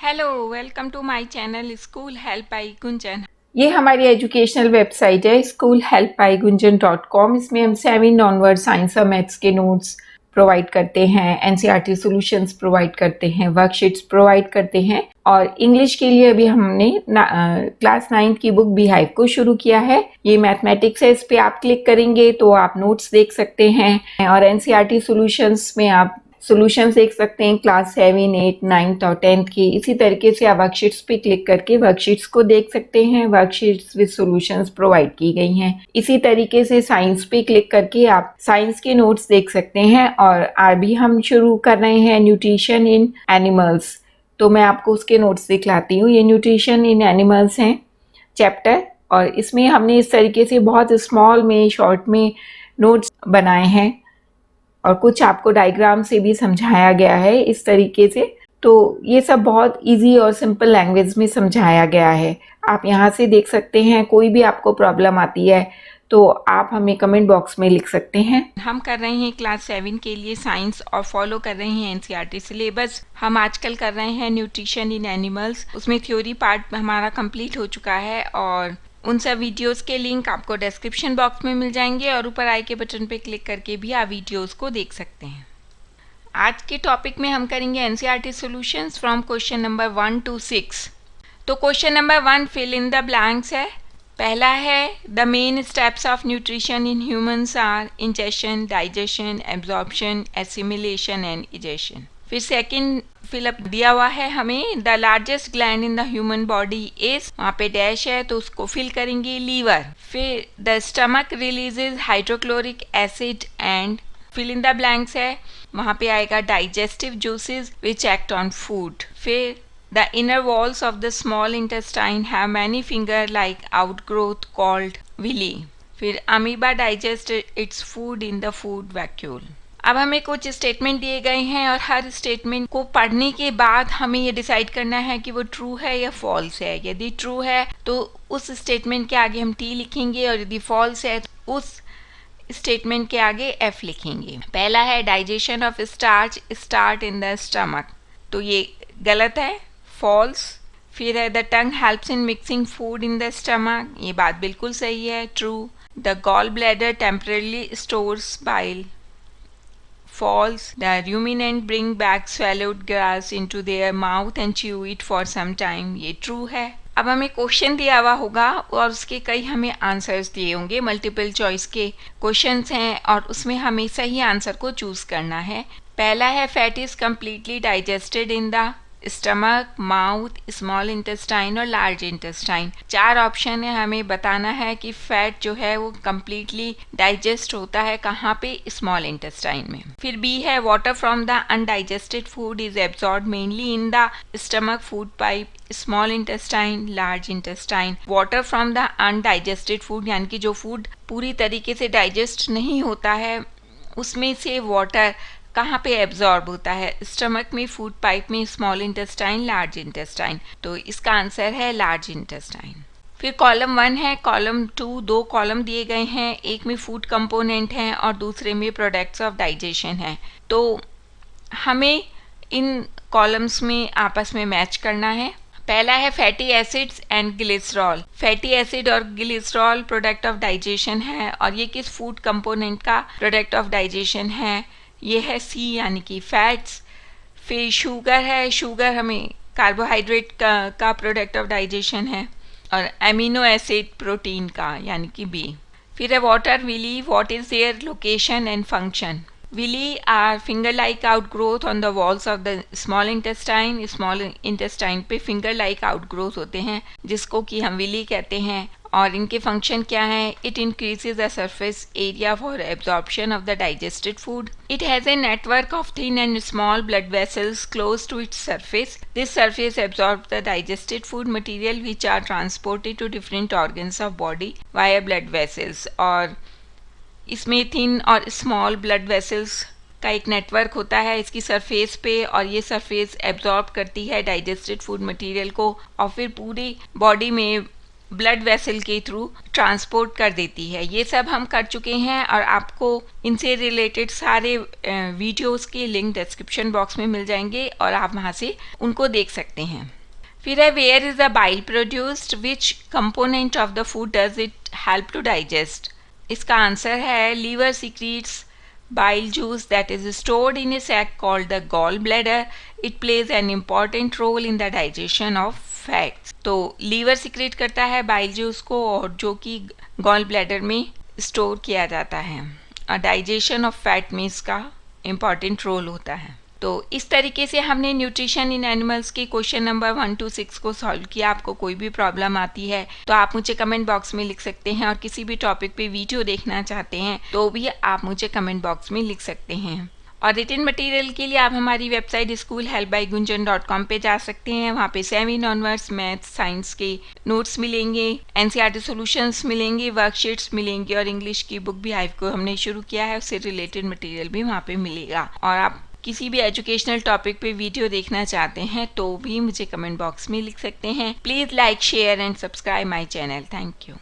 Hello, welcome to my channel School Help by Gunjan. ये हमारी educational website है schoolhelpbygunjan.com। इसमें हम 7 ऑनवर्ड साइंस और मैथ्स के नोट्स प्रोवाइड करते हैं, एनसीईआरटी सॉल्यूशंस प्रोवाइड करते हैं, वर्कशीट्स प्रोवाइड करते हैं। और इंग्लिश के लिए अभी हमने क्लास 9 की बुक बिहाइव को शुरू किया है। ये मैथमेटिक्स है, इस पे आप क्लिक करेंगे तो आप नोट्स देख सकते हैं। और एनसीईआरटी सॉल्यूशंस में आप सॉल्यूशंस देख सकते हैं क्लास 7, 8, 9 और 10 की। इसी तरीके से आप वर्कशीट्स पे क्लिक करके वर्कशीट्स को देख सकते हैं। वर्कशीट्स विद सॉल्यूशंस प्रोवाइड की गई हैं। इसी तरीके से साइंस पे क्लिक करके आप साइंस के नोट्स देख सकते हैं। और अभी हम शुरू कर रहे हैं न्यूट्रिशन इन एनिमल्स, तो मैं आपको उसके नोट्स दिखलाती हूँ। ये न्यूट्रिशन इन एनिमल्स हैं चैप्टर, और इसमें हमने इस तरीके से बहुत स्मॉल में शॉर्ट में नोट्स बनाए हैं और कुछ आपको डायग्राम से भी समझाया गया है इस तरीके से। तो ये सब बहुत इजी और सिंपल लैंग्वेज में समझाया गया है। आप यहाँ से देख सकते हैं। कोई भी आपको प्रॉब्लम आती है तो आप हमें कमेंट बॉक्स में लिख सकते हैं। हम कर रहे हैं क्लास 7 के लिए साइंस और फॉलो कर रहे हैं एनसीईआरटी सिलेबस। हम आजकल कर रहे हैं न्यूट्रिशन इन एनिमल्स। उसमें थ्योरी पार्ट हमारा कंप्लीट हो चुका है और उन सब वीडियोस के लिंक आपको डिस्क्रिप्शन बॉक्स में मिल जाएंगे और ऊपर आई के बटन पे क्लिक करके भी आप वीडियोस को देख सकते हैं। आज के टॉपिक में हम करेंगे NCERT solutions from question number 1 to 6। तो question number 1 fill in the blanks है। पहला है the main steps of nutrition in humans are ingestion, digestion, absorption, assimilation and egestion. फिर सेकंड फिलअप दिया हुआ है हमें the largest gland in the human body is, वहाँ पे डैश है तो उसको फिल करेंगे लीवर। फिर the stomach releases hydrochloric acid and fill in the blanks है, वहाँ पे आएगा digestive juices which act on food. फिर the inner walls of the small intestine have many finger-like outgrowth called villi. फिर amoeba digest its food in the food vacuole. अब हमें कुछ statement दिए गए हैं और हर स्टेटमेंट को पढ़ने के बाद हमें ये डिसाइड करना है कि वो ट्रू है या फॉल्स है। यदि ट्रू है तो उस स्टेटमेंट के आगे हम टी लिखेंगे और यदि फॉल्स है तो उस स्टेटमेंट के आगे एफ लिखेंगे। पहला है digestion of starch start in the stomach, तो ये गलत है, फॉल्स। फिर है the tongue helps in mixing food in the stomach, ये बात बिल्कुल सही है, true. The gall bladder temporarily stores bile, false. The ruminant bring back swallowed grass into their mouth and chew it for some time, ये true है। अब हमें question दिया हुआ होगा और उसके कई हमें आंसर्स दिए होंगे, मल्टीपल चॉइस के क्वेश्चंस हैं और उसमें हमें सही आंसर को चूज करना है। पहला है fat is completely digested in the stomach, mouth, small intestine और लार्ज इंटेस्टाइन। 4 ऑप्शन है, हमें बताना है कि फैट जो है वो कम्प्लीटली डाइजेस्ट होता है कहाँ पे, स्मॉल इंटेस्टाइन में। फिर बी है water from the undigested food is absorb mainly in the stomach, food pipe, small intestine, large intestine. Water from the undigested food यानी कि जो फूड पूरी तरीके से डाइजेस्ट नहीं होता है उसमें से वाटर कहाँ पे एब्जॉर्ब होता है, स्टमक में, फूड पाइप में, स्मॉल इंटेस्टाइन, लार्ज इंटेस्टाइन। तो इसका आंसर है लार्ज इंटेस्टाइन। फिर कॉलम 1 है, कॉलम 2, 2 कॉलम दिए गए हैं, एक में फूड कंपोनेंट हैं और दूसरे में प्रोडक्ट्स ऑफ डाइजेशन है। तो हमें इन कॉलम्स में आपस में मैच करना है। पहला है fatty acids and glycerol. Fatty acid और ग्लिसरॉल प्रोडक्ट ऑफ डाइजेशन है और ये किस फूड कंपोनेंट का प्रोडक्ट ऑफ डाइजेशन है, ये है सी यानी कि फैट्स। फिर शुगर है, शुगर हमें कार्बोहाइड्रेट का प्रोडक्ट ऑफ डाइजेशन है और एमिनो एसिड प्रोटीन का यानी कि बी। फिर है water, villi, what is their location and function. Villi are finger like outgrowth on the walls of the small intestine. Small intestine पे फिंगर लाइक आउटग्रोथ होते हैं जिसको कि हम विली कहते हैं और इनके फंक्शन क्या है, it increases the surface area for absorption of the digested food. It has a network of thin and small blood vessels close to its surface. This surface absorb the digested food material which are transported to different organs of body via blood vessels. और इसमें thin और small blood vessels का एक network होता है इसकी surface पे और ये सरफेस एब्जॉर्ब करती है डाइजेस्टेड फूड मटेरियल को और फिर पूरी बॉडी में ब्लड वेसल के थ्रू ट्रांसपोर्ट कर देती है। ये सब हम कर चुके हैं और आपको इनसे रिलेटेड सारे वीडियोस के लिंक डिस्क्रिप्शन बॉक्स में मिल जाएंगे और आप वहाँ से उनको देख सकते हैं। फिर है where is the bile produced, which component of the food does it help to digest. इसका आंसर है liver secrets bile juice that is stored in a sac called the gallbladder. It plays an important role in the digestion of fats. तो liver secrete करता है bile juice को, और जो कि gall bladder में स्टोर किया जाता है, और डाइजेशन ऑफ फैट में इसका इम्पॉर्टेंट रोल होता है। तो इस तरीके से हमने न्यूट्रिशन इन एनिमल्स के क्वेश्चन नंबर 1 to 6 को सॉल्व किया। आपको कोई भी प्रॉब्लम आती है तो आप मुझे कमेंट बॉक्स में लिख सकते हैं, और किसी भी टॉपिक पे वीडियो देखना चाहते हैं तो भी आप मुझे कमेंट बॉक्स में लिख सकते हैं। और रिटन मटेरियल के लिए आप हमारी वेबसाइट schoolhelpbygunjan.com पे जा सकते हैं। वहाँ पे 7 ऑनवर्ड्स मैथ्स साइंस के नोट्स मिलेंगे, एनसीईआरटी सॉल्यूशंस मिलेंगे, वर्कशीट्स मिलेंगी, और इंग्लिश की बुक भी हाइव को हमने शुरू किया है, उससे रिलेटेड मटेरियल भी वहाँ पे मिलेगा। और आप किसी भी एजुकेशनल टॉपिक पे वीडियो देखना चाहते हैं तो भी मुझे कमेंट बॉक्स में लिख सकते हैं। Please like, share and subscribe my channel. Thank you.